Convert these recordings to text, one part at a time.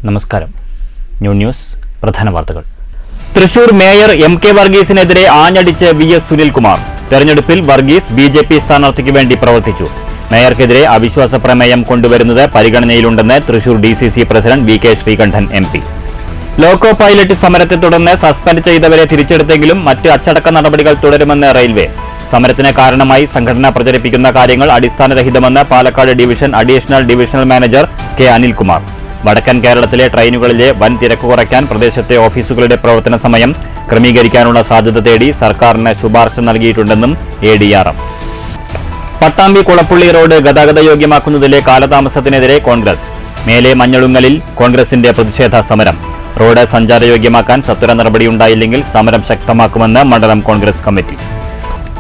നമസ്കാരം. ന്യൂസ് പ്രധാന വാർത്തകൾ. തൃശൂർ മേയർ MK വർഗീസിനെതിരെ ആഞ്ഞടിച്ച് VS സുനിൽകുമാർ. തെരഞ്ഞെടുപ്പിൽ വർഗീസ് BJP സ്ഥാനാർത്ഥിക്ക് വേണ്ടി പ്രവർത്തിച്ചു. മേയർക്കെതിരെ അവിശ്വാസ പ്രമേയം കൊണ്ടുവരുന്നത് പരിഗണനയിലുണ്ടെന്ന് Thrissur DCC president VK Sreekandan MP. Loco pilot സമരത്തെ തുടർന്ന് സസ്പെൻഡ് ചെയ്തവരെ തിരിച്ചെടുത്തെങ്കിലും മറ്റ് അച്ചടക്ക നടപടികൾ തുടരുമെന്ന് റെയിൽവേ. സമരത്തിന് കാരണമായി സംഘടന പ്രചരിപ്പിക്കുന്ന കാര്യങ്ങൾ അടിസ്ഥാനരഹിതമെന്ന് Palakkad division additional divisional manager K Anilkumar. വടക്കൻ കേരളത്തിലെ ട്രെയിനുകളിലെ വൻ തിരക്ക് കുറയ്ക്കാൻ പ്രദേശത്തെ ഓഫീസുകളുടെ പ്രവർത്തന സമയം ക്രമീകരിക്കാനുള്ള സാധ്യത തേടി സർക്കാരിന് ശുപാർശ നൽകിയിട്ടുണ്ടെന്നും ADRM. പട്ടാമ്പി കുളപ്പുള്ളി റോഡ് ഗതാഗതയോഗ്യമാക്കുന്നതിലെ കാലതാമസത്തിനെതിരെ കോൺഗ്രസ്. മേലെ മഞ്ഞളുങ്ങലിൽ കോൺഗ്രസിന്റെ പ്രതിഷേധ സമരം. റോഡ് സഞ്ചാരയോഗ്യമാക്കാൻ സത്വര നടപടിയുണ്ടായില്ലെങ്കിൽ സമരം ശക്തമാക്കുമെന്ന് മണ്ഡലം കോൺഗ്രസ് കമ്മിറ്റി.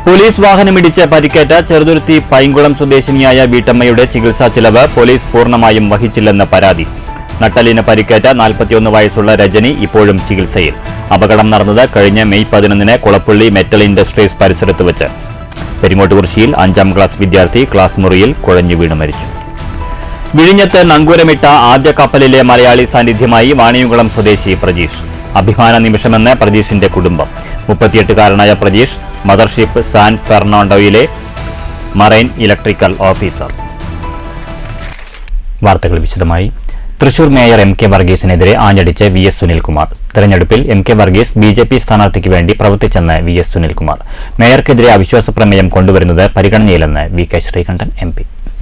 പോലീസ് വാഹനമിടിച്ച് പരിക്കേറ്റ ചെറുതുരുത്തി പൈങ്കുളം സ്വദേശിനിയായ വീട്ടമ്മയുടെ ചികിത്സാ ചിലവ് പോലീസ് പൂർണ്ണമായും വഹിച്ചില്ലെന്ന് പരാതി. നട്ടലിന് പരിക്കേറ്റ 41 വയസ്സുള്ള രജനി ഇപ്പോഴും ചികിത്സയിൽ. അപകടം നടന്നത് കഴിഞ്ഞ മെയ് 11 കുളപ്പുള്ളി മെറ്റൽ ഇൻഡസ്ട്രീസ് പരിസരത്ത് വെച്ച്. പെരിങ്ങോട്ടുകുറിശ്ശിയിൽ 5ാം ക്ലാസ് വിദ്യാർത്ഥി ക്ലാസ് മുറിയിൽ കുഴഞ്ഞു വീണ് മരിച്ചു. വിഴിഞ്ഞത്ത് നങ്കൂരമിട്ട ആദ്യ കപ്പലിലെ മലയാളി സാന്നിധ്യമായി വാണിയംകുളം സ്വദേശി പ്രജീഷ്. അഭിമാന നിമിഷമെന്ന് പ്രജീഷിന്റെ കുടുംബം. 38-കാരനായ പ്രജീഷ് മദർഷിപ്പ് സാൻ ഫെർണാണ്ടോയിലെ മറൈൻ ഇലക്ട്രിക്കൽ ഓഫീസർ. വാർത്തകൾ വിശദമായി. തൃശൂർ മേയർ MK വർഗീസിനെതിരെ ആഞ്ഞടിച്ച് VS സുനിൽകുമാർ. തെരഞ്ഞെടുപ്പിൽ MK വർഗീസ് BJP സ്ഥാനാർത്ഥിക്ക് വേണ്ടി പ്രവർത്തിച്ചെന്ന് VS സുനിൽകുമാർ. മേയർക്കെതിരെ അവിശ്വാസ പ്രമേയം കൊണ്ടുവരുന്നത് പരിഗണനയിലെന്ന് VK ശ്രീകണ്ഠൻ MP.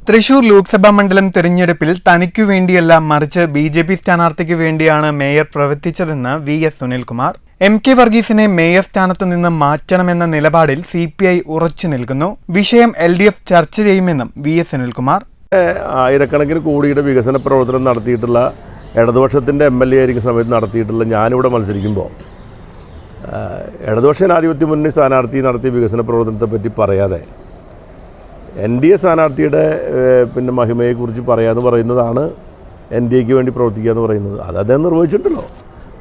തൃശൂർ ലോക്സഭാ മണ്ഡലം തെരഞ്ഞെടുപ്പിൽ തനിക്കു വേണ്ടിയല്ല മറിച്ച് BJP സ്ഥാനാർത്ഥിക്ക് വേണ്ടിയാണ് മേയർ പ്രവർത്തിച്ചതെന്ന് VS സുനിൽകുമാർ. MK വർഗീസിനെ മേയർ സ്ഥാനത്തു നിന്ന് മാറ്റണമെന്ന നിലപാടിൽ CPI ഉറച്ചു നിൽക്കുന്നു. വിഷയം LDF ചർച്ച ചെയ്യുമെന്നും VS സുനിൽകുമാർ. ആയിരക്കണക്കിന് കോടിയുടെ വികസന പ്രവർത്തനം നടത്തിയിട്ടുള്ള ഇടതുപക്ഷത്തിൻ്റെ MLA ആയിരിക്കുന്ന സമയത്ത് നടത്തിയിട്ടുള്ള ഞാനിവിടെ മത്സരിക്കുമ്പോൾ ഇടതുപക്ഷ ജനാധിപത്യ മുന്നണി സ്ഥാനാർത്ഥി നടത്തിയ വികസന പ്രവർത്തനത്തെ പറ്റി പറയാതെ NDA സ്ഥാനാർത്ഥിയുടെ മഹിമയെക്കുറിച്ച് പറയാമെന്ന് പറയുന്നതാണ് NDAക്ക് വേണ്ടി പ്രവർത്തിക്കുക എന്ന് പറയുന്നത്. അത് അദ്ദേഹം നിർവഹിച്ചിട്ടുണ്ടല്ലോ.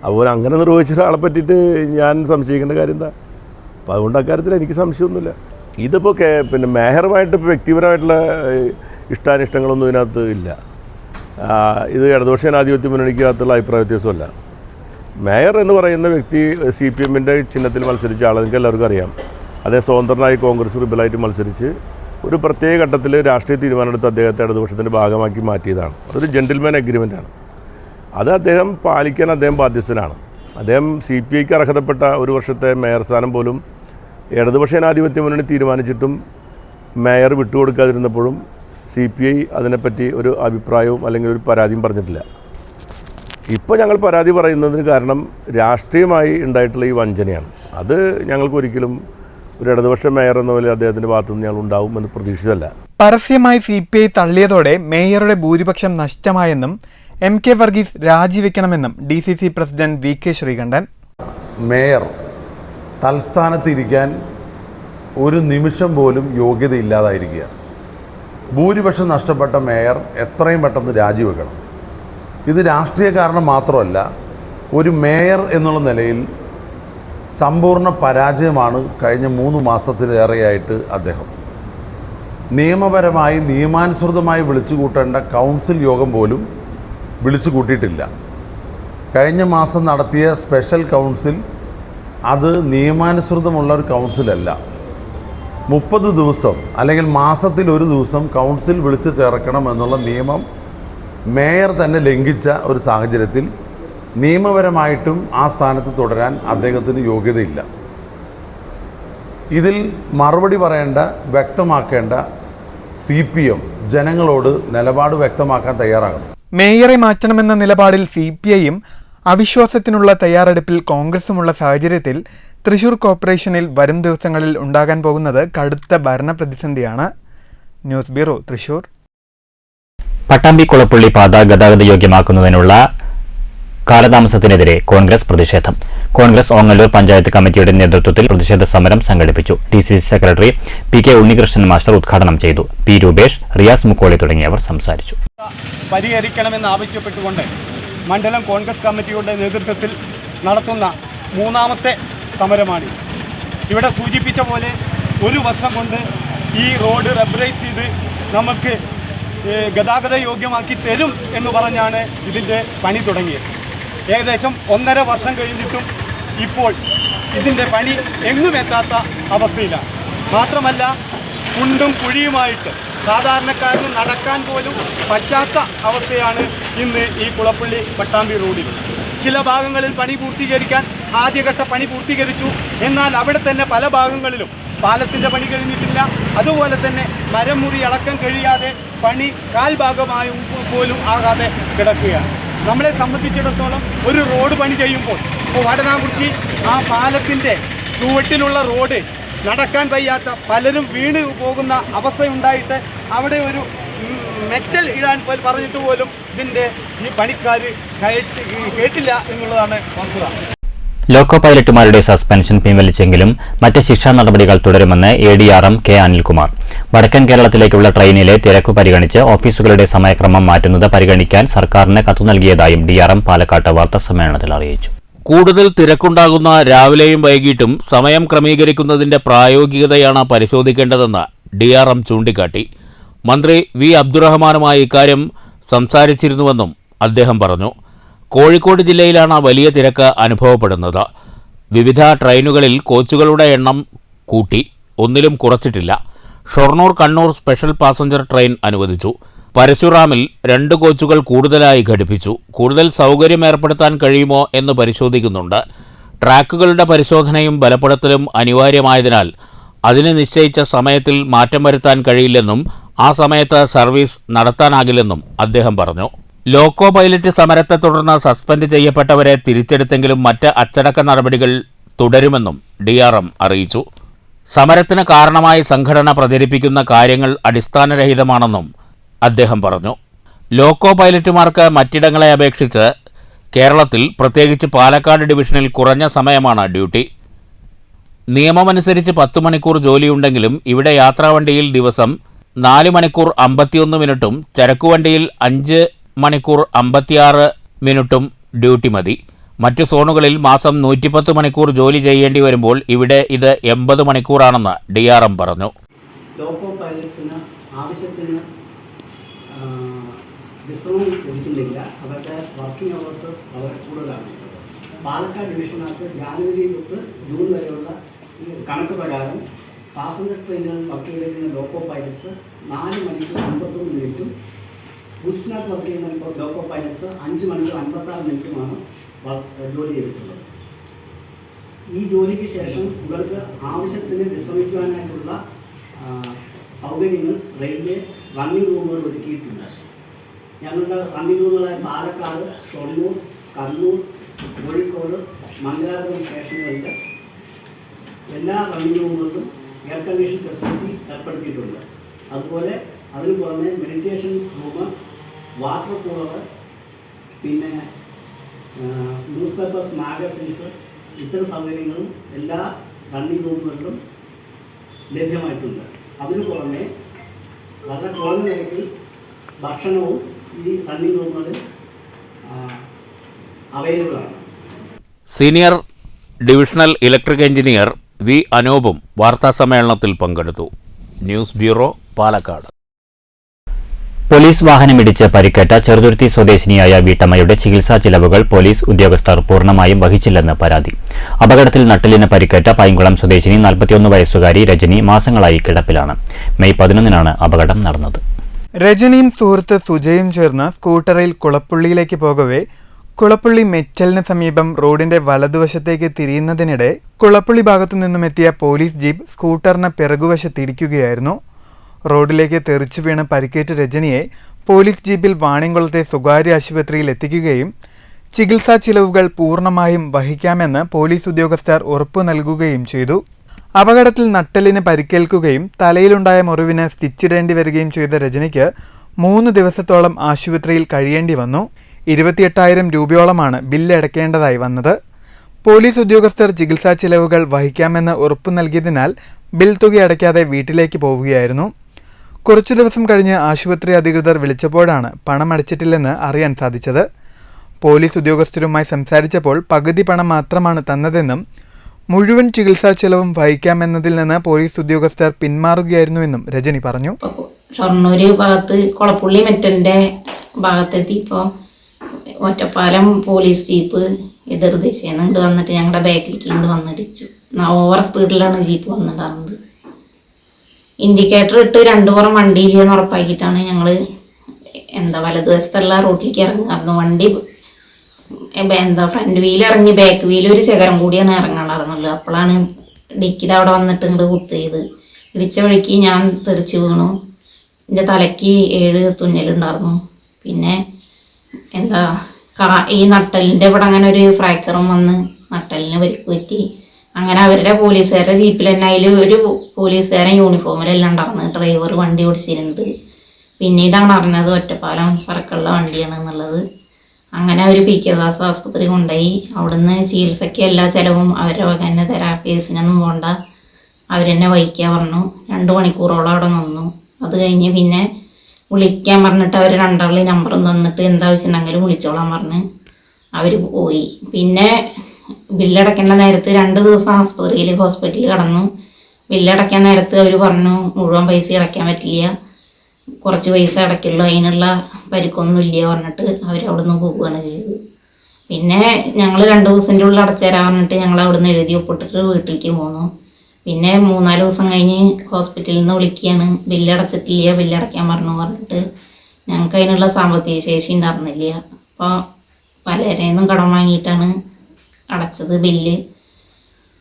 അതുപോലെ അങ്ങനെ നിർവഹിച്ച ഒരാളെ പറ്റിയിട്ട് ഞാൻ സംശയിക്കേണ്ട കാര്യം എന്താ? അപ്പോൾ അതുകൊണ്ട് അക്കാര്യത്തിൽ എനിക്ക് സംശയമൊന്നുമില്ല. ഇതിപ്പോൾ മേയറുമായിട്ട് വ്യക്തിപരമായിട്ടുള്ള ഇഷ്ടാനിഷ്ടങ്ങളൊന്നും ഇതിനകത്ത് ഇല്ല. ഇത് ഇടതുപക്ഷ ജനാധിപത്യ മുന്നണിക്കകത്തുള്ള അഭിപ്രായ വ്യത്യാസമല്ല. മേയർ എന്ന് പറയുന്ന വ്യക്തി CPMൻ്റെ ചിഹ്നത്തിൽ മത്സരിച്ച ആൾ നിങ്ങൾക്ക് എല്ലാവർക്കും അറിയാം. അദ്ദേഹം സ്വതന്ത്രനായി കോൺഗ്രസ് റിബലായിട്ട് മത്സരിച്ച് ഒരു പ്രത്യേക ഘട്ടത്തിൽ രാഷ്ട്രീയ തീരുമാനമെടുത്ത് അദ്ദേഹത്തെ ഇടതുപക്ഷത്തിൻ്റെ ഭാഗമാക്കി മാറ്റിയതാണ്. അതൊരു ജെന്റിൽമാൻ അഗ്രിമെൻ്റാണ്. അത് അദ്ദേഹം പാലിക്കാൻ അദ്ദേഹം ബാധ്യസ്ഥനാണ്. അദ്ദേഹം CPIക്ക് അർഹതപ്പെട്ട ഒരു വർഷത്തെ മേയർ സ്ഥാനം പോലും ഇടതുപക്ഷ ജനാധിപത്യ മുന്നണി തീരുമാനിച്ചിട്ടും മേയർ വിട്ടുകൊടുക്കാതിരുന്നപ്പോഴും CPI അതിനെപ്പറ്റി ഒരു അഭിപ്രായവും അല്ലെങ്കിൽ ഒരു പരാതിയും പറഞ്ഞിട്ടില്ല. ഇപ്പോൾ ഞങ്ങൾ പരാതി പറയുന്നതിന് കാരണം രാഷ്ട്രീയമായി ഉണ്ടായിട്ടുള്ള ഈ വഞ്ചനയാണ്. അത് ഞങ്ങൾക്കൊരിക്കലും ഒരു ഇടതുപക്ഷ മേയർ എന്ന പോലെ അദ്ദേഹത്തിൻ്റെ ഭാഗത്തുനിന്ന് ഞങ്ങൾ ഉണ്ടാവും എന്ന് പ്രതീക്ഷിച്ചതല്ല. പരസ്യമായി CPI തള്ളിയതോടെ മേയറുടെ ഭൂരിപക്ഷം നഷ്ടമായെന്നും MK വർഗീസ് രാജിവെക്കണമെന്നും DCC president VK Sreekandan. Mayor തൽസ്ഥാനത്തിരിക്കാൻ ഒരു നിമിഷം പോലും യോഗ്യതയില്ലാതായിരിക്കുക. ഭൂരിപക്ഷം നഷ്ടപ്പെട്ട മേയർ എത്രയും പെട്ടെന്ന് രാജിവെക്കണം. ഇത് രാഷ്ട്രീയ കാരണം മാത്രമല്ല, ഒരു മേയർ എന്നുള്ള നിലയിൽ സമ്പൂർണ്ണ പരാജയമാണ് കഴിഞ്ഞ 3 മാസത്തിലേറെയായിട്ട് അദ്ദേഹം. നിയമപരമായി നിയമാനുസൃതമായി വിളിച്ചു കൂട്ടേണ്ട കൗൺസിൽ യോഗം പോലും വിളിച്ചു കൂട്ടിയിട്ടില്ല. കഴിഞ്ഞ മാസം നടത്തിയ സ്പെഷ്യൽ കൗൺസിൽ അത് നിയമാനുസൃതമുള്ള ഒരു കൗൺസിലല്ല. 30 ദിവസം അല്ലെങ്കിൽ മാസത്തിൽ ഒരു ദിവസം കൗൺസിൽ വിളിച്ചു ചേർക്കണം എന്നുള്ള നിയമം മേയർ തന്നെ ലംഘിച്ച ഒരു സാഹചര്യത്തിൽ നിയമപരമായിട്ടും ആ സ്ഥാനത്ത് തുടരാൻ അദ്ദേഹത്തിന് യോഗ്യതയില്ല. ഇതിൽ മറുപടി പറയേണ്ട, വ്യക്തമാക്കേണ്ട CPM ജനങ്ങളോട് നിലപാട് വ്യക്തമാക്കാൻ തയ്യാറാകണം. മേയറെ മാറ്റണമെന്ന നിലപാടിൽ CPIയും അവിശ്വാസത്തിനുള്ള തയ്യാറെടുപ്പിൽ കോൺഗ്രസുമുള്ള സാഹചര്യത്തിൽ തൃശൂർ കോർപ്പറേഷനിൽ വരും ദിവസങ്ങളിൽ ഉണ്ടാകാൻ പോകുന്നത് കടുത്ത ഭരണ പ്രതിസന്ധിയാണ്. News bureau, Thrissur. പട്ടാമ്പി കുളപ്പുള്ളി പാത ഗതാഗതയോഗ്യമാക്കുന്നതിനുള്ള കാലതാമസത്തിനെതിരെ കോൺഗ്രസ് പ്രതിഷേധം. കോൺഗ്രസ് ഓങ്ങല്ലൂർ പഞ്ചായത്ത് കമ്മിറ്റിയുടെ നേതൃത്വത്തിൽ പ്രതിഷേധ സമരം സംഘടിപ്പിച്ചു. DCC secretary PK Unnikrishnan master ഉദ്ഘാടനം ചെയ്തു. P രൂപേഷ്, റിയാസ് മുക്കോളി തുടങ്ങിയവർ സംസാരിച്ചു. പരിഹരിക്കണമെന്ന് ആവശ്യപ്പെട്ടുകൊണ്ട് മണ്ഡലം കോൺഗ്രസ് കമ്മിറ്റിയുടെ നേതൃത്വത്തിൽ നടത്തുന്ന 3ാമത്തെ സമരമാണ്. ഇവിടെ സൂചിപ്പിച്ച പോലെ ഒരു വർഷം കൊണ്ട് ഈ റോഡ് റബ്ബറൈസ് ചെയ്ത് നമുക്ക് ഗതാഗത യോഗ്യമാക്കി തരും എന്ന് പറഞ്ഞാണ് ഇതിൻ്റെ പണി തുടങ്ങിയത്. ഏകദേശം 1.5 വർഷം കഴിഞ്ഞിട്ടും ഇപ്പോൾ ഇതിൻ്റെ പണി എങ്ങും എത്താത്ത അവസ്ഥയിലാണ്. മാത്രമല്ല കുണ്ടും കുഴിയുമായിട്ട് സാധാരണക്കാരന് നടക്കാൻ പോലും പറ്റാത്ത അവസ്ഥയാണ് ഇന്ന് ഈ കുളപ്പള്ളി പട്ടാമ്പി റോഡിൽ. ചില ഭാഗങ്ങളിൽ പണി പൂർത്തീകരിക്കാൻ ആദ്യഘട്ട പണി പൂർത്തീകരിച്ചു. എന്നാൽ അവിടെ തന്നെ പല ഭാഗങ്ങളിലും പാലത്തിൻ്റെ പണി കഴിഞ്ഞിട്ടില്ല. അതുപോലെ തന്നെ മരം മുറി അടക്കം കഴിയാതെ പണി കാൽഭാഗമായും പോലും ആകാതെ കിടക്കുകയാണ്. നമ്മളെ സംബന്ധിച്ചിടത്തോളം ഒരു റോഡ് പണി ചെയ്യുമ്പോൾ ഇപ്പോൾ വടനാകുറിച്ചി ആ പാലത്തിൻ്റെ ചുവട്ടിലുള്ള റോഡ് നടക്കാൻ വയ്യാത്ത പലരും വീണ് പോകുന്ന അവസ്ഥയുണ്ടായിട്ട് അവിടെ ഒരു മെറ്റൽ ഇടാൻ പറഞ്ഞിട്ട് പോലും ഇതിൻ്റെ ഈ പണിക്കാർ കേട്ടില്ല എന്നുള്ളതാണ് വസ്തുത. ലോക്കോ പൈലറ്റുമാരുടെ സസ്പെൻഷൻ പിൻവലിച്ചെങ്കിലും മറ്റ് ശിക്ഷാ നടപടികൾ തുടരുമെന്ന് ADRM കെ അനിൽകുമാർ. വടക്കൻ കേരളത്തിലേക്കുള്ള ട്രെയിനിലെ തിരക്ക് പരിഗണിച്ച് ഓഫീസുകളുടെ സമയക്രമം മാറ്റുന്നത് പരിഗണിക്കാൻ സർക്കാരിന് കത്തു നൽകിയതായും DRM പാലക്കാട്ട് വാർത്താസമ്മേളനത്തിൽ അറിയിച്ചു. കൂടുതൽ തിരക്കുണ്ടാകുന്ന രാവിലെയും വൈകിട്ടും സമയം ക്രമീകരിക്കുന്നതിന്റെ പ്രായോഗികതയാണ് പരിശോധിക്കേണ്ടതെന്ന് DRM ചൂണ്ടിക്കാട്ടി. മന്ത്രി V അബ്ദുറഹ്മാനുമായി ഇക്കാര്യം സംസാരിച്ചിരുന്നുവെന്നും അദ്ദേഹം പറഞ്ഞു. കോഴിക്കോട് ജില്ലയിലാണ് വലിയ തിരക്ക് അനുഭവപ്പെടുന്നത്. വിവിധ ട്രെയിനുകളിൽ കോച്ചുകളുടെ എണ്ണം കൂട്ടി, ഒന്നിലും കുറച്ചിട്ടില്ല. Shoranur Kannur special passenger train അനുവദിച്ചു. പരശുറാമിൽ 2 കോച്ചുകൾ കൂടുതലായി ഘടിപ്പിച്ചു. കൂടുതൽ സൗകര്യം ഏർപ്പെടുത്താൻ കഴിയുമോ എന്ന് പരിശോധിക്കുന്നുണ്ട്. ട്രാക്കുകളുടെ പരിശോധനയും ബലപ്പെടുത്തലും അനിവാര്യമായതിനാൽ അതിന് നിശ്ചയിച്ച സമയത്തിൽ മാറ്റം വരുത്താൻ കഴിയില്ലെന്നും ആ സമയത്ത് സർവീസ് നടത്താനാകില്ലെന്നും അദ്ദേഹം പറഞ്ഞു. ലോക്കോ പൈലറ്റ് സമരത്തെ തുടർന്ന് സസ്പെൻഡ് ചെയ്യപ്പെട്ടവരെ തിരിച്ചെടുത്തെങ്കിലും മറ്റ് അച്ചടക്ക നടപടികൾ തുടരുമെന്നും DRM അറിയിച്ചു. സമരത്തിന് കാരണമായി സംഘടന പ്രചരിപ്പിക്കുന്ന കാര്യങ്ങൾ അടിസ്ഥാനരഹിതമാണെന്നും അദ്ദേഹം പറഞ്ഞു. ലോക്കോ പൈലറ്റുമാർക്ക് മറ്റിടങ്ങളെ അപേക്ഷിച്ച് കേരളത്തിൽ പ്രത്യേകിച്ച് പാലക്കാട് ഡിവിഷനിൽ കുറഞ്ഞ സമയമാണ് ഡ്യൂട്ടി. നിയമമനുസരിച്ച് 10 മണിക്കൂർ ജോലിയുണ്ടെങ്കിലും ഇവിടെ യാത്രാവണ്ടിയിൽ ദിവസം 4 മണിക്കൂർ 51 മിനിറ്റും ചരക്കുവണ്ടിയിൽ 5 മണിക്കൂർ 56 മിനിറ്റും ഡ്യൂട്ടി മതി. മറ്റു സോണുകളിൽ മാസം 110 മണിക്കൂർ ജോലി ചെയ്യേണ്ടി വരുമ്പോൾ ഇവിടെ ഇത് 80 മണിക്കൂറാണെന്ന് DRM പറഞ്ഞു. ലോക്കോ പൈലറ്റ്സിന് ആവശ്യത്തിന് വിശ്രമം ലഭിക്കുന്നില്ല. അവരുടെ വർക്കിംഗ് അവേഴ്സ് വളരെ കൂടുതലാണ്. പാലക്കാട് ഡിവിഷനകത്ത് ജാനുവരി തൊട്ട് ജൂൺ വരെയുള്ള കണക്ക് പ്രകാരം പാസഞ്ചർ ട്രെയിനുകളിൽ വർക്ക് ചെയ്തിരിക്കുന്ന ലോക്കോ പൈലറ്റ്സ് 4 മണിക്കൂർ 51 മിനിറ്റും ഗുഡ്സിനകത്ത് വർക്ക് ചെയ്യുന്ന ലോക്കോ പൈലറ്റ്സ് 5 മണിക്കൂർ 56 മിനിറ്റുമാണ് ജോലി ചെയ്തിട്ടുള്ളത്. ഈ ജോലിക്ക് ശേഷം ഇവർക്ക് ആവശ്യത്തിന് വിശ്രമിക്കുവാനായിട്ടുള്ള സൗകര്യങ്ങൾ റെയിൽവേ റണ്ണിംഗ് റൂമുകൾ ഒരുക്കിയിട്ടുണ്ട്. ഞങ്ങളുടെ റണ്ണിംഗ് റൂമുകളായ പാലക്കാട്, ഷൊർണൂർ, കണ്ണൂർ, കോഴിക്കോട്, മംഗലാപുരം സ്റ്റേഷനുകളിൽ എല്ലാ റണ്ണിംഗ് റൂമുകളിലും എയർ കണ്ടീഷൻ ഫെസിലിറ്റി ഏർപ്പെടുത്തിയിട്ടുണ്ട്. അതുപോലെ അതിന് പുറമെ മെഡിറ്റേഷൻ റൂം, വാട്ടർ കൂളർ, പിന്നെ ന്യൂസ് പേപ്പേഴ്സ്, മാഗസിൻസ്, ഇത്തരം സൗകര്യങ്ങളും എല്ലാ റണ്ണിംഗ് റൂമുകളിലും ലഭ്യമായിട്ടുണ്ട്. അതിനു പുറമെ വളരെ കുറഞ്ഞ നിരക്കിൽ ഭക്ഷണവും ഈ റണ്ണിംഗ് റൂമുകളിൽ അവൈലബിൾ ആണ്. Senior divisional electric engineer V അനൂപും വാർത്താസമ്മേളനത്തിൽ പങ്കെടുത്തു. News bureau, Palakkad. പോലീസ് വാഹനമിടിച്ച് പരിക്കേറ്റ ചെറുതുരുത്തി സ്വദേശിനിയായ വീട്ടമ്മയുടെ ചികിത്സാ ചിലവുകൾ പോലീസ് ഉദ്യോഗസ്ഥർ പൂർണ്ണമായും വഹിച്ചില്ലെന്ന് പരാതി. അപകടത്തിൽ നട്ടെല്ലിന് പരിക്കേറ്റ പൈങ്കുളം സ്വദേശിനി 41 വയസ്സുകാരി രജനി മാസങ്ങളായി കിടപ്പിലാണ്. മെയ് 11-നാണ് അപകടം നടന്നത്. രജനിയും സുഹൃത്ത് സുജയും ചേർന്ന് സ്കൂട്ടറിൽ കുളപ്പുള്ളിയിലേക്ക് പോകവേ കുളപ്പുള്ളി മെറ്റലിന് സമീപം റോഡിന്റെ വലതുവശത്തേക്ക് തിരിയുന്നതിനിടെ കുളപ്പുള്ളി ഭാഗത്തു നിന്നുമെത്തിയ പോലീസ് ജീപ്പ് സ്കൂട്ടറിന് പിറകുവശത്തിടിക്കുകയായിരുന്നു. റോഡിലേക്ക് തെറിച്ചു വീണ് പരിക്കേറ്റ രജനിയെ പോലീസ് ജീപ്പിൽ വാണിയംകുളത്തെ സ്വകാര്യ ആശുപത്രിയിൽ എത്തിക്കുകയും ചികിത്സാ ചിലവുകൾ പൂർണ്ണമായും വഹിക്കാമെന്ന് പോലീസ് ഉദ്യോഗസ്ഥർ ഉറപ്പു നൽകുകയും ചെയ്തു. അപകടത്തിൽ നട്ടെല്ലിന് പരിക്കേൽക്കുകയും തലയിലുണ്ടായ മുറിവിന് സ്റ്റിച്ചിടേണ്ടി വരികയും ചെയ്ത രജനിക്ക് 3 ദിവസത്തോളം ആശുപത്രിയിൽ കഴിയേണ്ടി വന്നു. 28,000 രൂപയോളമാണ് ബില്ല് അടയ്ക്കേണ്ടതായി വന്നത്. പോലീസ് ഉദ്യോഗസ്ഥർ ചികിത്സാ ചിലവുകൾ വഹിക്കാമെന്ന് ഉറപ്പു നൽകിയതിനാൽ ബിൽ തുക അടയ്ക്കാതെ വീട്ടിലേക്ക് പോവുകയായിരുന്നു. കുറച്ചു ദിവസം കഴിഞ്ഞ് ആശുപത്രി അധികൃതർ വിളിച്ചപ്പോഴാണ് പണം അടച്ചിട്ടില്ലെന്ന് അറിയാൻ സാധിച്ചത്. പോലീസ് ഉദ്യോഗസ്ഥരുമായി സംസാരിച്ചപ്പോൾ പകുതി പണം മാത്രമാണ് തന്നതെന്നും മുഴുവൻ ചികിത്സാ ചെലവും വഹിക്കാമെന്നതിൽ നിന്ന് പോലീസ് ഉദ്യോഗസ്ഥർ പിന്മാറുകയായിരുന്നുവെന്നും രജനി പറഞ്ഞു. ഷൊർണൂർ ഭാഗത്ത് കൊളപ്പുള്ളി മെറ്റലിൻ്റെ ഭാഗത്തെത്തിയപ്പോൾ ഒറ്റപ്പാലം പോലീസ് ജീപ്പ് എതിർ ദിശയിൽ നിന്ന് ഇങ്ങോട്ട് വന്നിട്ട് ഞങ്ങളുടെ ബാക്കിലേക്ക് ഇങ്ങോട്ട് വന്നിടിച്ചു. ഓവർ സ്പീഡിലാണ് ജീപ്പ് വന്നിട്ടുണ്ടായിരുന്നത്. ഇൻഡിക്കേറ്റർ ഇട്ട് രണ്ടു പുറം വണ്ടിയില്ലെന്ന് ഉറപ്പാക്കിയിട്ടാണ് ഞങ്ങൾ വലതുവശത്തുള്ള റോട്ടിലേക്ക് ഇറങ്ങാറുണ്ട്. വണ്ടി ഫ്രണ്ട് വീൽ ഇറങ്ങി ബാക്ക് വീൽ ഒരു ശകരം കൂടിയാണ് ഇറങ്ങാറുള്ളത്. അപ്പോഴാണ് ഡിക്കിയുടെ അവിടെ വന്നിട്ട് ഇങ്ങോട്ട് കുത്തിയത്. ഇടിച്ച വഴിക്ക് ഞാൻ തെറിച്ച് വീണു. എൻ്റെ തലയ്ക്ക് 7 തുന്നലുണ്ടായിരുന്നു. പിന്നെ ഈ നട്ടലിൻ്റെ ഇവിടെ അങ്ങനെ ഒരു ഫ്രാക്ചറും വന്ന് നട്ടലിന് പരിക്ക് പറ്റി. അങ്ങനെ അവരുടെ പോലീസുകാരുടെ ജീപ്പിൽ തന്നെ അതിൽ ഒരു പോലീസുകാരൻ യൂണിഫോമിലെല്ലാം ഉണ്ടായിരുന്നു, ഡ്രൈവർ വണ്ടി ഓടിച്ചിരുന്നത്. പിന്നീടാണ് അറിഞ്ഞത് ഒറ്റപ്പാലം സർക്കിളിലെ വണ്ടിയാണ് എന്നുള്ളത്. അങ്ങനെ അവർ പി കെ ദാസ് ആസ്പത്രി കൊണ്ടുപോയി. അവിടുന്ന് ചികിത്സയ്ക്ക് എല്ലാ ചിലവും അവരുടെ വക തന്നെ തരാം. കേസിനൊന്നും പോകണ്ട, അവരെന്നെ വഹിക്കാൻ പറഞ്ഞു. 2 മണിക്കൂറോളം അവിടെ നിന്നു. അത് കഴിഞ്ഞ് പിന്നെ വിളിക്കാൻ പറഞ്ഞിട്ട് അവർ രണ്ടാളി നമ്പറും തന്നിട്ട് എന്താവശ്യമുണ്ടെങ്കിലും വിളിച്ചോളാൻ പറഞ്ഞ് അവർ പോയി. പിന്നെ ബില്ലടയ്ക്കേണ്ട നേരത്ത് 2 ദിവസം ഹോസ്പിറ്റലിൽ കിടന്നു. ബില്ലടയ്ക്കാൻ നേരത്ത് അവർ പറഞ്ഞു മുഴുവൻ പൈസ അടയ്ക്കാൻ പറ്റില്ല, കുറച്ച് പൈസ അടയ്ക്കുള്ളൂ, അതിനുള്ള പരിക്കൊന്നുമില്ല പറഞ്ഞിട്ട് അവരവിടുന്ന് പോവുകയാണ് ചെയ്തത്. പിന്നെ ഞങ്ങൾ 2 ദിവസത്തിൻ്റെ ഉള്ളിൽ അടച്ചുതരാൻ പറഞ്ഞിട്ട് ഞങ്ങൾ അവിടുന്ന് എഴുതി ഒപ്പിട്ടിട്ട് വീട്ടിലേക്ക് പോന്നു. പിന്നെ 3-4 ദിവസം കഴിഞ്ഞ് ഹോസ്പിറ്റലിൽ നിന്ന് വിളിക്കുകയാണ്, ബില്ലടച്ചിട്ടില്ല, ബില്ലടയ്ക്കാൻ പറഞ്ഞിട്ട് ഞങ്ങൾക്ക് അതിനുള്ള സാമ്പത്തിക ശേഷി ഉണ്ടായിരുന്നില്ല. അപ്പോൾ പലരിൽ നിന്നും കടം വാങ്ങിയിട്ടാണ് അടച്ചത് ബില്ല്.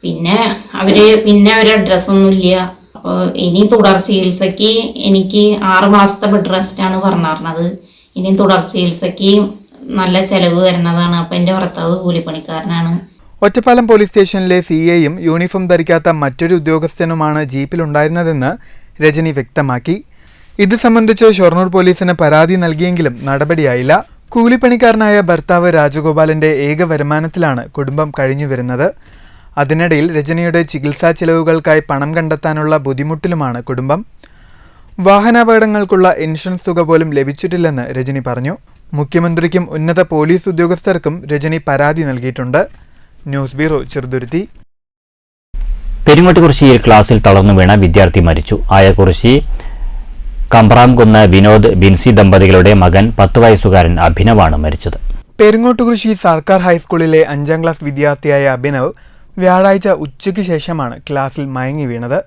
പിന്നെ അവർ അഡ്രസ്സൊന്നുമില്ല. അപ്പോൾ ഇനി തുടർ ചികിത്സയ്ക്ക് എനിക്ക് 6 മാസത്തെ ബെഡ് റെസ്റ്റാണ് പറഞ്ഞിരുന്നത്. ഇനി തുടർ ചികിത്സയ്ക്ക് നല്ല ചിലവ് വരുന്നതാണ്. അപ്പം എൻ്റെ ഭർത്താവ് കൂലിപ്പണിക്കാരനാണ്. ഒറ്റപ്പാലം പോലീസ് സ്റ്റേഷനിലെ സിഐയും യൂണിഫോം ധരിക്കാത്ത മറ്റൊരു ഉദ്യോഗസ്ഥനുമാണ് ജീപ്പിലുണ്ടായിരുന്നതെന്ന് രജനി വ്യക്തമാക്കി. ഇത് സംബന്ധിച്ച് ഷൊർണൂർ പോലീസിന് പരാതി നൽകിയെങ്കിലും നടപടിയായില്ല. കൂലിപ്പണിക്കാരനായ ഭർത്താവ് രാജഗോപാലിന്റെ ഏക വരുമാനത്തിലാണ് കുടുംബം കഴിഞ്ഞുവരുന്നത്. അതിനിടയിൽ രജനിയുടെ ചികിത്സാ ചെലവുകൾക്കായി പണം കണ്ടെത്താനുള്ള ബുദ്ധിമുട്ടിലുമാണ് കുടുംബം. വാഹനാപകടങ്ങൾക്കുള്ള ഇൻഷുറൻസ് തുക പോലും ലഭിച്ചിട്ടില്ലെന്ന് രജനി പറഞ്ഞു. മുഖ്യമന്ത്രിക്കും ഉന്നത പോലീസ് ഉദ്യോഗസ്ഥർക്കും രജനി പരാതി നൽകിയിട്ടുണ്ട്. News bureau, Cheruthuruthy. പെരിങ്ങോട്ടുകുറിശ്ശിയിൽ ക്ലാസ്സിൽ തളർന്നു വീണ വിദ്യാർത്ഥി മരിച്ചു. ആയക്കുറിശ്ശി കമ്പ്രാംകുന്ന് വിനോദ് ബിൻസി ദമ്പതികളുടെ മകൻ 10 വയസ്സുകാരൻ അഭിനവാണ് മരിച്ചത്. പെരിങ്ങോട്ടുകുറിശ്ശി സർക്കാർ ഹൈസ്കൂളിലെ 5ാം ക്ലാസ് വിദ്യാർത്ഥിയായ അഭിനവ് വ്യാഴാഴ്ച ഉച്ചയ്ക്ക് ശേഷമാണ് ക്ലാസ്സിൽ മയങ്ങി വീണത്.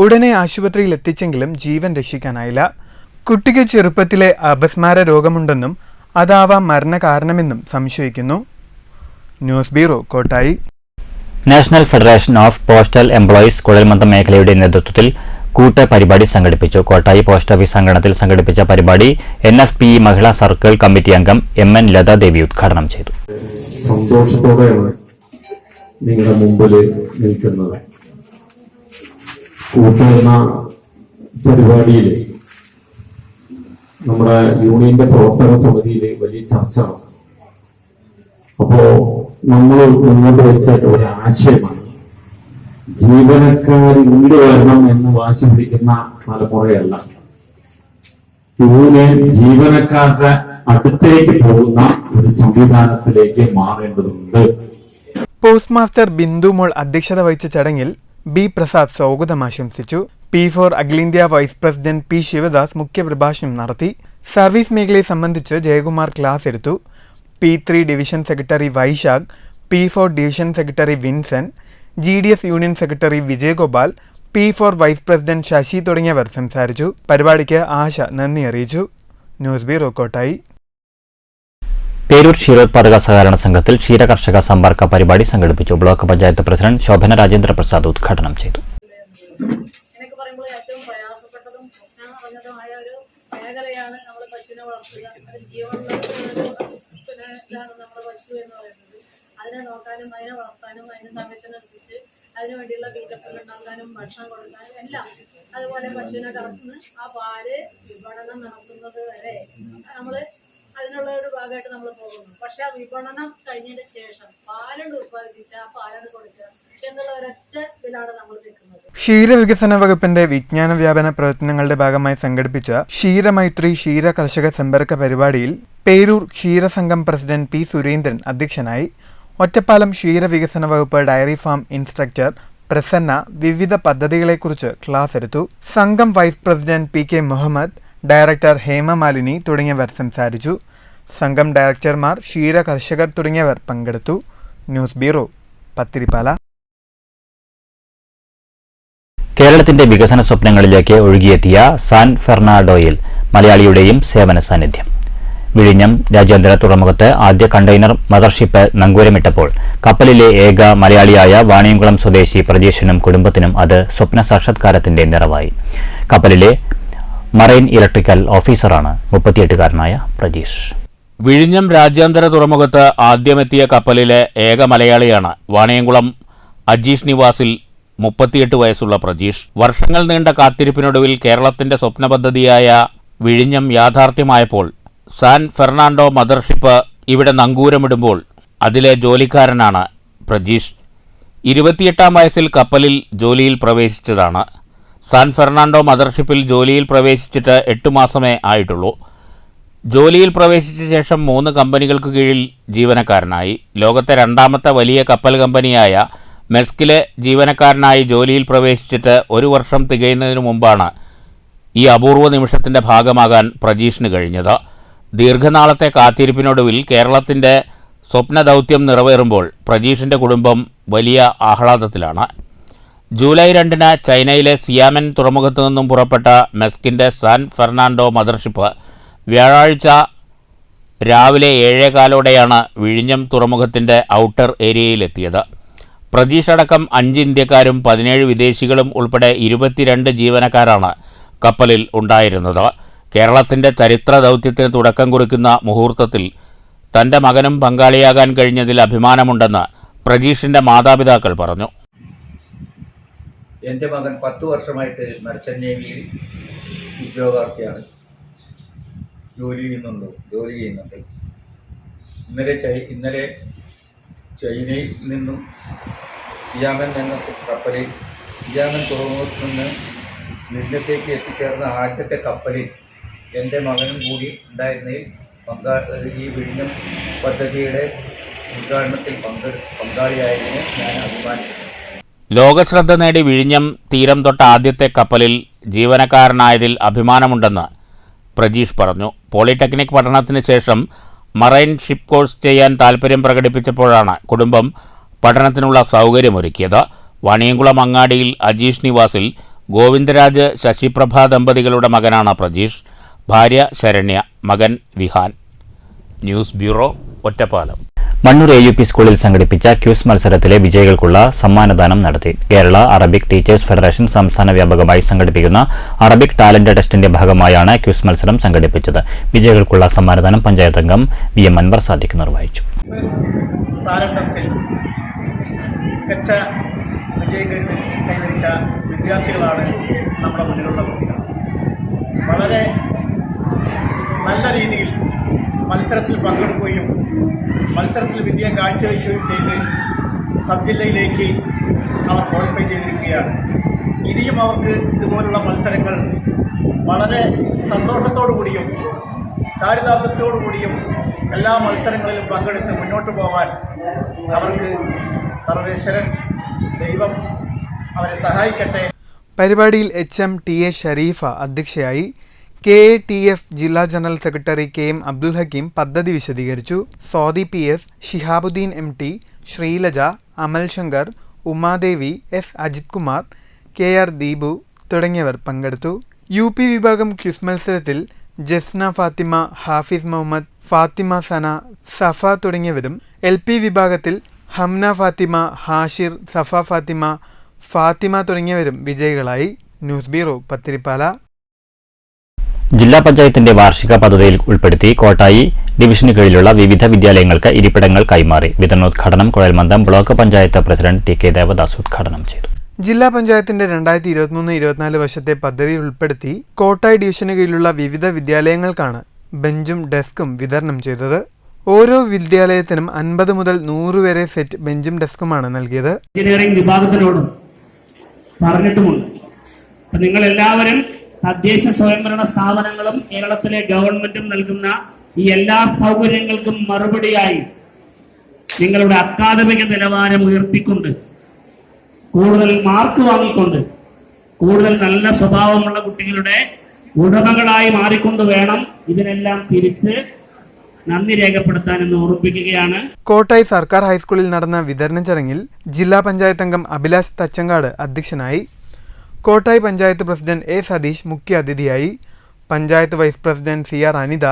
ഉടനെ ആശുപത്രിയിൽ എത്തിച്ചെങ്കിലും ജീവൻ രക്ഷിക്കാനായില്ല. കുട്ടിക്ക് ചെറുപ്പത്തിലെ അപസ്മാര രോഗമുണ്ടെന്നും അതാവാം മരണകാരണമെന്നും സംശയിക്കുന്നു. News bureau, Kottayi. National federation of postal employees കുഴൽമന്ദം മേഖലയുടെ നേതൃത്വത്തിൽ കൂട്ട പരിപാടി സംഘടിപ്പിച്ചു. കോട്ടായി പോസ്റ്റ് ഓഫീസ് അങ്കണത്തിൽ സംഘടിപ്പിച്ച പരിപാടി NFPE മഹിളാ സർക്കിൾ കമ്മിറ്റി അംഗം MN ലതാദേവി ഉദ്ഘാടനം ചെയ്തു. സന്തോഷത്തോടെയാണ് നിങ്ങളുടെ മുമ്പിൽ നിൽക്കുന്നത്. കൂട്ടുന്ന പരിപാടിയിൽ നമ്മുടെ യൂണിയന്റെ പ്രവർത്തക സമിതിയിൽ വലിയ ചർച്ച നടന്നു. അപ്പോ നമ്മൾ മുന്നോട്ട് വെച്ച ഒരു ആശയമാണ് ജീവനക്കാർ ഇങ്ങോട്ട് വരണം എന്ന് വാശി പിടിക്കുന്ന തലമുറയല്ല, യൂണിയൻ ജീവനക്കാരുടെ അടുത്തേക്ക് പോകുന്ന ഒരു സംവിധാനത്തിലേക്ക് മാറേണ്ടതുണ്ട്. പോസ്റ്റ് മാസ്റ്റർ ബിന്ദുമോൾ അധ്യക്ഷത വഹിച്ച ചടങ്ങിൽ B. പ്രസാദ് സ്വാഗതം ആശംസിച്ചു. P4 അഖിലേന്ത്യാ വൈസ് പ്രസിഡന്റ് P. ശിവദാസ് മുഖ്യപ്രഭാഷണം നടത്തി. സർവീസ് മേഖലയെ സംബന്ധിച്ച് ജയകുമാർ ക്ലാസ് എടുത്തു. P3 division secretary Vaishakh, P4 division secretary Vinson, GDS union secretary Vijayagopal, P4 vice president Sasi തുടങ്ങിയവർ സംസാരിച്ചു. പരിപാടിക്ക് ആശ നന്ദി അറിയിച്ചു. News bureau, Kottayi. പേരൂർ ക്ഷീരോത്പാദക സഹകരണ സംഘത്തിൽ ക്ഷീരകർഷക സമ്പർക്ക പരിപാടി സംഘടിപ്പിച്ചു. ബ്ലോക്ക് പഞ്ചായത്ത് പ്രസിഡന്റ് ശോഭന രാജേന്ദ്ര പ്രസാദ് ഉദ്ഘാടനം ചെയ്തു. എന്നൊക്കെ പറയുമ്പോൾ ഏറ്റവും പ്രയാസപ്പെട്ടതും പ്രശ്നം നിറഞ്ഞതുമായ ഒരു മേഖലയാണ് നമ്മൾ പശുവിനെ വളർത്തുക. അതിന് ജീവനുള്ള ഇതാണ് നമ്മുടെ പശു എന്ന് പറയുന്നത്. അതിനെ നോക്കാനും അതിനെ വളർത്താനും അതിന് സമയത്തിനനുസരിച്ച് അതിനു വേണ്ടിയുള്ള തീറ്റപ്പുൽ ഉണ്ടാക്കാനും ഭക്ഷണം കൊടുക്കാനും എല്ലാം, അതുപോലെ പശുവിനെ കറന്ന് ആ പാല് വിപണനം നടത്തുന്നത് വരെ നമ്മൾ അതിനുള്ള ഒരു ഭാഗമായിട്ട് നമ്മൾ പോകുന്നു. പക്ഷെ ആ വിപണനം കഴിഞ്ഞതിന് ശേഷം പാലുണ്ട് ഉത്പാദിപ്പിച്ച ആ പാലാണ് കൊടുക്കുക എന്നുള്ള ഒരൊറ്റ ഇതിലാണ് നമ്മൾ നിൽക്കുന്നത്. ക്ഷീരവികസന വകുപ്പിന്റെ വിജ്ഞാന വ്യാപന പ്രവർത്തനങ്ങളുടെ ഭാഗമായി സംഘടിപ്പിച്ച ക്ഷീരമൈത്രി ക്ഷീര കർഷക സമ്പർക്ക പരിപാടിയിൽ പേരൂർ ക്ഷീരസംഘം പ്രസിഡന്റ് P. സുരേന്ദ്രൻ അധ്യക്ഷനായി. ഒറ്റപ്പാലം ക്ഷീരവികസന വകുപ്പ് ഡയറി ഫാം ഇൻസ്ട്രക്ടർ പ്രസന്ന വിവിധ പദ്ധതികളെക്കുറിച്ച് ക്ലാസ് എടുത്തു. സംഘം vice president P K Muhammad, director Hemamalini തുടങ്ങിയവർ സംസാരിച്ചു. സംഘം ഡയറക്ടർമാർ, ക്ഷീര കർഷകർ തുടങ്ങിയവർ പങ്കെടുത്തു. News bureau, Pathirippala. കേരളത്തിന്റെ വികസന സ്വപ്നങ്ങളിലേക്ക് ഒഴുകിയെത്തിയ സാൻ ഫെർണാണ്ടോയിൽ മലയാളിയുടെയും സേവന സാന്നിധ്യം. വിഴിഞ്ഞം രാജ്യാന്തര തുറമുഖത്ത് ആദ്യ കണ്ടെയ്നർ മദർഷിപ്പ് നങ്കൂരമിട്ടപ്പോൾ കപ്പലിലെ ഏക മലയാളിയായ വാണിയംകുളം സ്വദേശി പ്രജീഷിനും കുടുംബത്തിനും അത് സ്വപ്ന സാക്ഷാത്കാരത്തിന്റെ നിറവായി. കപ്പലിലെ മറൈൻ ഇലക്ട്രിക്കൽ ഓഫീസറാണ് 38-കാരനായ പ്രജീഷ്. വിഴിഞ്ഞം രാജ്യാന്തര തുറമുഖത്ത് ആദ്യമെത്തിയ കപ്പലിലെ ഏക മലയാളിയാണ് വാണിയംകുളം അജീഷ് നിവാസിൽ 38 വയസ്സുള്ള പ്രജീഷ്. വർഷങ്ങൾ നീണ്ട കാത്തിരിപ്പിനൊടുവിൽ കേരളത്തിന്റെ സ്വപ്ന പദ്ധതിയായ വിഴിഞ്ഞം യാഥാർത്ഥ്യമായപ്പോൾ സാൻ ഫെർണാണ്ടോ മദർഷിപ്പ് ഇവിടെ നങ്കൂരമിടുമ്പോൾ അതിലെ ജോലിക്കാരനാണ് പ്രജീഷ്. 28-ാം വയസ്സിൽ കപ്പലിൽ ജോലിയിൽ പ്രവേശിച്ചതാണ്. സാൻ ഫെർണാണ്ടോ മദർഷിപ്പിൽ ജോലിയിൽ പ്രവേശിച്ചിട്ട് 8 മാസമേ ആയിട്ടുള്ളൂ. ജോലിയിൽ പ്രവേശിച്ച ശേഷം 3 കമ്പനികൾക്ക് കീഴിൽ ജീവനക്കാരനായി. ലോകത്തെ 2ാമത്തെ വലിയ കപ്പൽ കമ്പനിയായ മെസ്കിലെ ജീവനക്കാരനായി ജോലിയിൽ പ്രവേശിച്ചിട്ട് 1 വർഷം തികയുന്നതിനു മുമ്പാണ് ഈ അപൂർവ നിമിഷത്തിൻ്റെ ഭാഗമാകാൻ പ്രജീഷിന് കഴിഞ്ഞത്. ദീർഘനാളത്തെ കാത്തിരിപ്പിനൊടുവിൽ കേരളത്തിൻ്റെ സ്വപ്ന ദൗത്യം നിറവേറുമ്പോൾ പ്രജീഷിൻ്റെ കുടുംബം വലിയ ആഹ്ലാദത്തിലാണ്. ജൂലൈ 2-ന് ചൈനയിലെ സിയാമെൻ തുറമുഖത്തു നിന്നും പുറപ്പെട്ട മെസ്കിൻ്റെ സാൻ ഫെർണാണ്ടോ മദർഷിപ്പ് വ്യാഴാഴ്ച രാവിലെ 7:15 വിഴിഞ്ഞം തുറമുഖത്തിൻ്റെ ഔട്ടർ ഏരിയയിലെത്തിയത്. പ്രജീഷ് അടക്കം 5 ഇന്ത്യക്കാരും 17 വിദേശികളും ഉൾപ്പെടെ 22 ജീവനക്കാരാണ് കപ്പലിൽ ഉണ്ടായിരുന്നത്. കേരളത്തിൻ്റെ ചരിത്ര ദൗത്യത്തിന് തുടക്കം കുറിക്കുന്ന മുഹൂർത്തത്തിൽ തൻ്റെ മകനും പങ്കാളിയാകാൻ കഴിഞ്ഞതിൽ അഭിമാനമുണ്ടെന്ന് പ്രജീഷിൻ്റെ മാതാപിതാക്കൾ പറഞ്ഞു. എൻ്റെ മകൻ 10 വർഷമായിട്ട് മർച്ചൻ്റ് നേവിയിൽ ഉദ്യോഗാർത്ഥിയാണ്. ജോലി ചെയ്യുന്നുണ്ട്. ഇന്നലെ ചൈനയിൽ നിന്നും സിയാമൻ എന്ന കപ്പലിൽ സിയാമൻ തുറമുഖത്ത് നിന്ന് വിഴിഞ്ഞത്തേക്ക് എത്തിച്ചേർന്ന ആദ്യത്തെ കപ്പലിൽ എൻ്റെ മകനും കൂടി ഉണ്ടായിരുന്നതിൽ ഈ വിഴിഞ്ഞം പദ്ധതിയുടെ ഉദ്ഘാടനത്തിൽ പങ്കാളിയായതിന് ഞാൻ അഭിമാനിക്കുന്നു. ലോകശ്രദ്ധ നേടി വിഴിഞ്ഞം തീരം തൊട്ട ആദ്യത്തെ കപ്പലിൽ ജീവനക്കാരനായതിൽ അഭിമാനമുണ്ടെന്ന് പ്രജീഷ് പറഞ്ഞു. പോളിടെക്നിക് പഠനത്തിന് ശേഷം മറൈൻ ഷിപ്പ് കോഴ്സ് ചെയ്യാൻ താൽപ്പര്യം പ്രകടിപ്പിച്ചപ്പോഴാണ് കുടുംബം പഠനത്തിനുള്ള സൗകര്യമൊരുക്കിയത്. വാണിയംകുളം അങ്ങാടിയിൽ അജീഷ് നിവാസിൽ ഗോവിന്ദരാജ് ശശിപ്രഭ ദമ്പതികളുടെ മകനാണ് പ്രജീഷ്. ഭാര്യ ശരണ്യ, മകൻ Vihaan. News bureau, Ottapalam. Mannur AUP സ്കൂളിൽ സംഘടിപ്പിച്ച ക്യൂസ് മത്സരത്തിലെ വിജയികൾക്കുള്ള സമ്മാനദാനം നടത്തി. കേരള അറബിക് ടീച്ചേഴ്സ് ഫെഡറേഷൻ സംസ്ഥാന വ്യാപകമായി സംഘടിപ്പിക്കുന്ന അറബിക് ടാലന്റ് ടെസ്റ്റിന്റെ ഭാഗമായാണ് ക്യൂസ് മത്സരം സംഘടിപ്പിച്ചത്. വിജയികൾക്കുള്ള സമ്മാനദാനം പഞ്ചായത്ത് അംഗം VM അൻവർ സാദിഖ് നിർവഹിച്ചു. ടാലന്റ് ടെസ്റ്റിൽ മികച്ച വിജയം കൈവരിച്ച വിദ്യാർത്ഥികളാണ് നമ്മുടെ മുന്നിലുള്ള കുട്ടികൾ. വളരെ നല്ല രീതിയിൽ മത്സരത്തിൽ പങ്കെടുക്കുകയും മത്സരത്തിൽ വിജയം കാഴ്ചവെക്കുകയും ചെയ്ത് സബ് ജില്ലയിലേക്ക് അവർ ക്വാളിഫൈ ചെയ്തിരിക്കുകയാണ്. ഇനിയും അവർക്ക് ഇതുപോലുള്ള മത്സരങ്ങൾ വളരെ സന്തോഷത്തോടു കൂടിയും ചാരിതാർത്ഥ്യത്തോടു കൂടിയും എല്ലാ മത്സരങ്ങളിലും പങ്കെടുത്ത് മുന്നോട്ട് പോകാൻ അവർക്ക് സർവേശ്വരൻ ദൈവം അവരെ സഹായിക്കട്ടെ. പരിപാടിയിൽ HM TA ഷരീഫ അധ്യക്ഷയായി. KATF ജില്ലാ general secretary KM Abdul Hakeem പദ്ധതി വിശദീകരിച്ചു. സ്വാതി PS, ഷിഹാബുദ്ദീൻ MT, ശ്രീലജ, അമൽ ശങ്കർ, ഉമാദേവി, S അജിത് കുമാർ, KR ദീപു തുടങ്ങിയവർ പങ്കെടുത്തു. UP വിഭാഗം ക്വിസ് മത്സരത്തിൽ ജസ്ന ഫാത്തിമ, ഹാഫിസ് മുഹമ്മദ്, ഫാത്തിമ സന, സഫ തുടങ്ങിയവരും LP വിഭാഗത്തിൽ ഹംന ഫാത്തിമ, ഹാഷിർ, സഫ ഫാത്തിമ, ഫാത്തിമ തുടങ്ങിയവരും വിജയികളായി. News bureau, Pathirippala. ജില്ലാ പഞ്ചായത്തിന്റെ വാർഷിക പദ്ധതിയിൽ ഉൾപ്പെടുത്തി കോട്ടായി ഡിവിഷന് കീഴിലുള്ള വിവിധ വിദ്യാലയങ്ങൾക്ക് ഇരിപ്പിടങ്ങൾ കൈമാറി. വിതരണോദ്ഘാടനം കുഴൽമന്ദം block panchayat president TK Devadas ഉദ്ഘാടനം ചെയ്തു. ജില്ലാ പഞ്ചായത്തിന്റെ 2023-24 വർഷത്തെ പദ്ധതിയിൽ ഉൾപ്പെടുത്തി കോട്ടായി ഡിവിഷന് കീഴിലുള്ള വിവിധ വിദ്യാലയങ്ങൾക്കാണ് ബെഞ്ചും ഡെസ്കും വിതരണം ചെയ്തത്. ഓരോ വിദ്യാലയത്തിനും 50 മുതൽ 100 വരെ സെറ്റ് ബെഞ്ചും ഡെസ്കുമാണ് നൽകിയത്. എഞ്ചിനീയറിംഗ് വിഭാഗത്തിനോടും പറഞ്ഞിട്ടുമുണ്ട്. നിങ്ങൾ എല്ലാവരും തദ്ദേശ സ്വയംഭരണ സ്ഥാപനങ്ങളും കേരളത്തിലെ ഗവൺമെന്റും നൽകുന്ന ഈ എല്ലാ സൗകര്യങ്ങൾക്കും മറുപടിയായി നിങ്ങളുടെ അക്കാദമിക നിലവാരം ഉയർത്തിക്കൊണ്ട് കൂടുതൽ മാർക്ക് വാങ്ങിക്കൊണ്ട് കൂടുതൽ നല്ല സ്വഭാവമുള്ള കുട്ടികളുടെ ഉടമകളായി മാറിക്കൊണ്ട് വേണം ഇതിനെല്ലാം തിരിച്ച് നന്ദി രേഖപ്പെടുത്താനെന്ന് ഓർമ്മിപ്പിക്കുകയാണ്. കോട്ടായി സർക്കാർ ഹൈസ്കൂളിൽ നടന്ന വിതരണ ചടങ്ങിൽ ജില്ലാ പഞ്ചായത്ത് അംഗം അഭിലാഷ് തച്ചങ്കാട് അധ്യക്ഷനായി. കോട്ടായി പഞ്ചായത്ത് പ്രസിഡന്റ് എ സതീഷ് മുഖ്യ അതിഥിയായി. Panchayat vice president CR Anitha,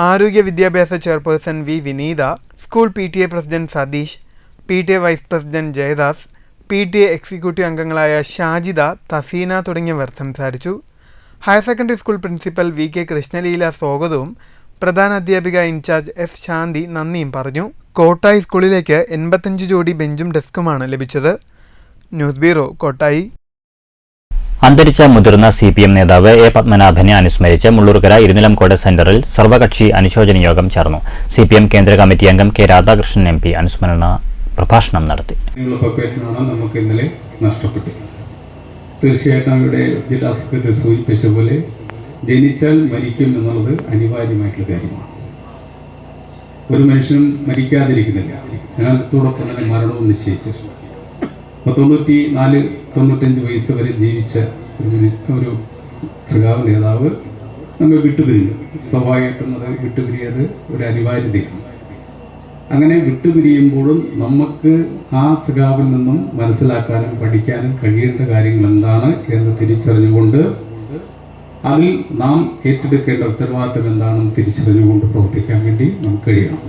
ആരോഗ്യ വിദ്യാഭ്യാസ chairperson V Vineetha, school PTA president Satheesh, PTA vice president Jayadas, PTA executive അംഗങ്ങളായ ഷാജിദ, തസീന തുടങ്ങിയവർ സംസാരിച്ചു. Higher secondary school principal VK Krishnaleela സ്വാഗതവും പ്രധാന അധ്യാപിക ഇൻചാർജ് S ശാന്തി നന്ദിയും പറഞ്ഞു. കോട്ടായി സ്കൂളിലേക്ക് 85 ജോഡി ബെഞ്ചും ഡെസ്കുമാണ് ലഭിച്ചത്. News bureau, Kottayi. അന്തരിച്ച മുതിർന്ന CPM നേതാവ് A പത്മനാഭനെ അനുസ്മരിച്ച് മുള്ളൂർക്കര ഇരുനിലംകോട് സെന്ററിൽ സർവകക്ഷി അനുശോചന യോഗം ചേർന്നു. CPM കേന്ദ്ര കമ്മിറ്റി അംഗം K രാധാകൃഷ്ണൻ MP അനുസ്മരണ പ്രഭാഷണം നടത്തി. നമുക്ക് ഇന്നലെ നഷ്ടപ്പെട്ടു. തീർച്ചയായിട്ടും ഇവിടെ ജില്ലാ സെക്രട്ടറി സൂചിപ്പിച്ച പോലെ ജനിച്ചാൽ മരിക്കും എന്നുള്ളത് അനിവാര്യമായിട്ടുള്ള കാര്യമാണ്. ഒരു മനുഷ്യനും മരിക്കാതിരിക്കുന്നില്ല. ഞങ്ങൾക്കോടൊപ്പം തന്നെ മരണവും നിശ്ചയിച്ചിട്ടുണ്ട്. 94-95 വയസ്സ് വരെ ജീവിച്ച ഒരു സഖാവ് നേതാവ് നമ്മൾ വിട്ടുപിരിഞ്ഞു. സ്വാഭാവികമായിട്ടും അത് വിട്ടുപിരിയത് ഒരു അനിവാര്യതയാണ്. അങ്ങനെ വിട്ടുപിരിയുമ്പോഴും നമുക്ക് ആ സഖാവിൽ നിന്നും മനസ്സിലാക്കാനും പഠിക്കാനും കഴിയേണ്ട കാര്യങ്ങൾ എന്താണ് എന്ന് തിരിച്ചറിഞ്ഞുകൊണ്ട് അതിൽ നാം ഏറ്റെടുക്കേണ്ട ഉത്തരവാദിത്തം എന്താണെന്ന് തിരിച്ചറിഞ്ഞുകൊണ്ട് പ്രവർത്തിക്കാൻ വേണ്ടി നമുക്ക് കഴിയണം.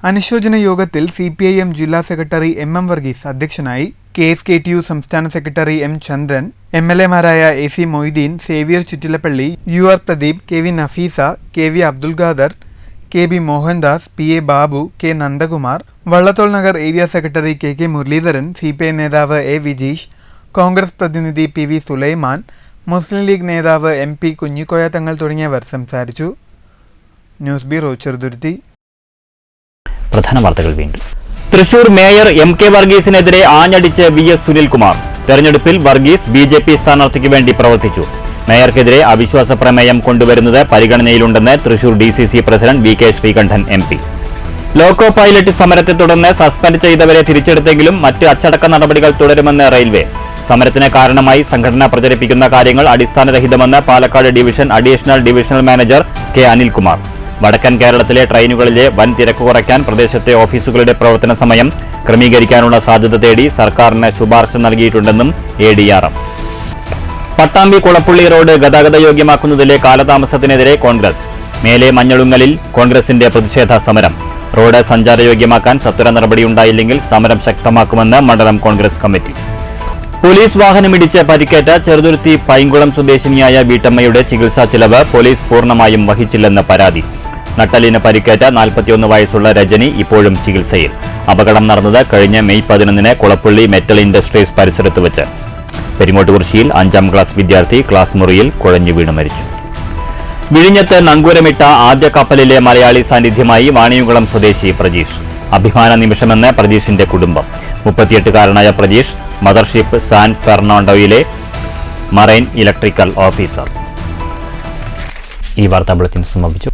അനുശോചന യോഗത്തിൽ CPIM ജില്ലാ സെക്രട്ടറി MM വർഗീസ് അധ്യക്ഷനായി. KSKTU സംസ്ഥാന സെക്രട്ടറി M ചന്ദ്രൻ, MLA മാരായ AC Moideen, Xavier Chittilappally, UR Pradeep, KV Nafeesa, KV Abdul Khader, KB Mohandas, PA Babu, K Nandakumar, Vallathol Nagar area secretary KK Muraleedharan, CPI നേതാവ് A വിജീഷ്, കോൺഗ്രസ് പ്രതിനിധി PV സുലൈമാൻ, മുസ്ലിം ലീഗ് നേതാവ് MP കുഞ്ഞിക്കോയ തങ്ങൾ തുടങ്ങിയവർ സംസാരിച്ചു. News bureau, Cheruthuruthy. പ്രധാന വാർത്തകൾ വീണ്ടും. തൃശൂർ മേയർ MK വർഗീസിനെതിരെ ആഞ്ഞടിച്ച് VS സുനിൽകുമാർ. തെരഞ്ഞെടുപ്പിൽ വർഗീസ് BJP സ്ഥാനാർത്ഥിക്ക് വേണ്ടി പ്രവർത്തിച്ചു. മേയർക്കെതിരെ അവിശ്വാസ പ്രമേയം കൊണ്ടുവരുന്നത് പരിഗണനയിലുണ്ടെന്ന് Thrissur DCC president VK Sreekandan MP. Loco pilot സമരത്തെ തുടർന്ന് സസ്പെൻഡ് ചെയ്തവരെ തിരിച്ചെടുത്തെങ്കിലും മറ്റ് അച്ചടക്ക നടപടികൾ തുടരുമെന്ന് റെയിൽവേ. സമരത്തിന് കാരണമായി സംഘടന പ്രചരിപ്പിക്കുന്ന കാര്യങ്ങൾ അടിസ്ഥാനരഹിതമെന്ന് Palakkad division additional divisional manager K Anilkumar. വടക്കൻ കേരളത്തിലെ ട്രെയിനുകളിലെ വൻ തിരക്ക് കുറയ്ക്കാൻ പ്രദേശത്തെ ഓഫീസുകളുടെ പ്രവർത്തന സമയം ക്രമീകരിക്കാനുള്ള സാധ്യത തേടി സർക്കാരിന് ശുപാർശ നൽകിയിട്ടുണ്ടെന്നും ADRM. പട്ടാമ്പി കുളപ്പുള്ളി റോഡ് ഗതാഗത യോഗ്യമാക്കുന്നതിലെ കാലതാമസത്തിനെതിരെ കോൺഗ്രസ്. മേലെ മഞ്ഞളുങ്ങലിൽ കോൺഗ്രസിന്റെ പ്രതിഷേധ സമരം. റോഡ് സഞ്ചാരയോഗ്യമാക്കാൻ സത്വര നടപടിയുണ്ടായില്ലെങ്കിൽ സമരം ശക്തമാക്കുമെന്ന് മണ്ഡലം കോൺഗ്രസ് കമ്മിറ്റി. പോലീസ് വാഹനമിടിച്ച് പരിക്കേറ്റ ചെറുതുരുത്തി പൈങ്കുളം സ്വദേശിനിയായ വീട്ടമ്മയുടെ ചികിത്സാ ചിലവ് പോലീസ് പൂർണ്ണമായും വഹിച്ചില്ലെന്ന് പരാതി. നട്ടലിന് പരിക്കേറ്റ 41 വയസ്സുള്ള രജനി ഇപ്പോഴും ചികിത്സയിൽ. അപകടം നടന്നത് കഴിഞ്ഞ മെയ് 11 കുളപ്പുള്ളി മെറ്റൽ ഇൻഡസ്ട്രീസ് പരിസരത്ത് വെച്ച്. പെരിങ്ങോട്ടുകുറിശ്ശിയിൽ 5ാം ക്ലാസ് വിദ്യാർത്ഥി ക്ലാസ് മുറിയിൽ കുഴഞ്ഞു വീണ് മരിച്ചു. വിഴിഞ്ഞത്ത് നങ്കൂരമിട്ട ആദ്യ കപ്പലിലെ മലയാളി സാന്നിധ്യമായി വാണിയംകുളം സ്വദേശി പ്രജീഷ്. അഭിമാന നിമിഷമെന്ന് പ്രജീഷിന്റെ കുടുംബം. 38-കാരനായ പ്രജീഷ് മദർഷിപ്പ് സാൻ ഫെർണാണ്ടോയിലെ മറൈൻ ഇലക്ട്രിക്കൽ ഓഫീസർ. ഈ വാർത്താ ബുള്ളറ്റിൻ സമാപിച്ചു.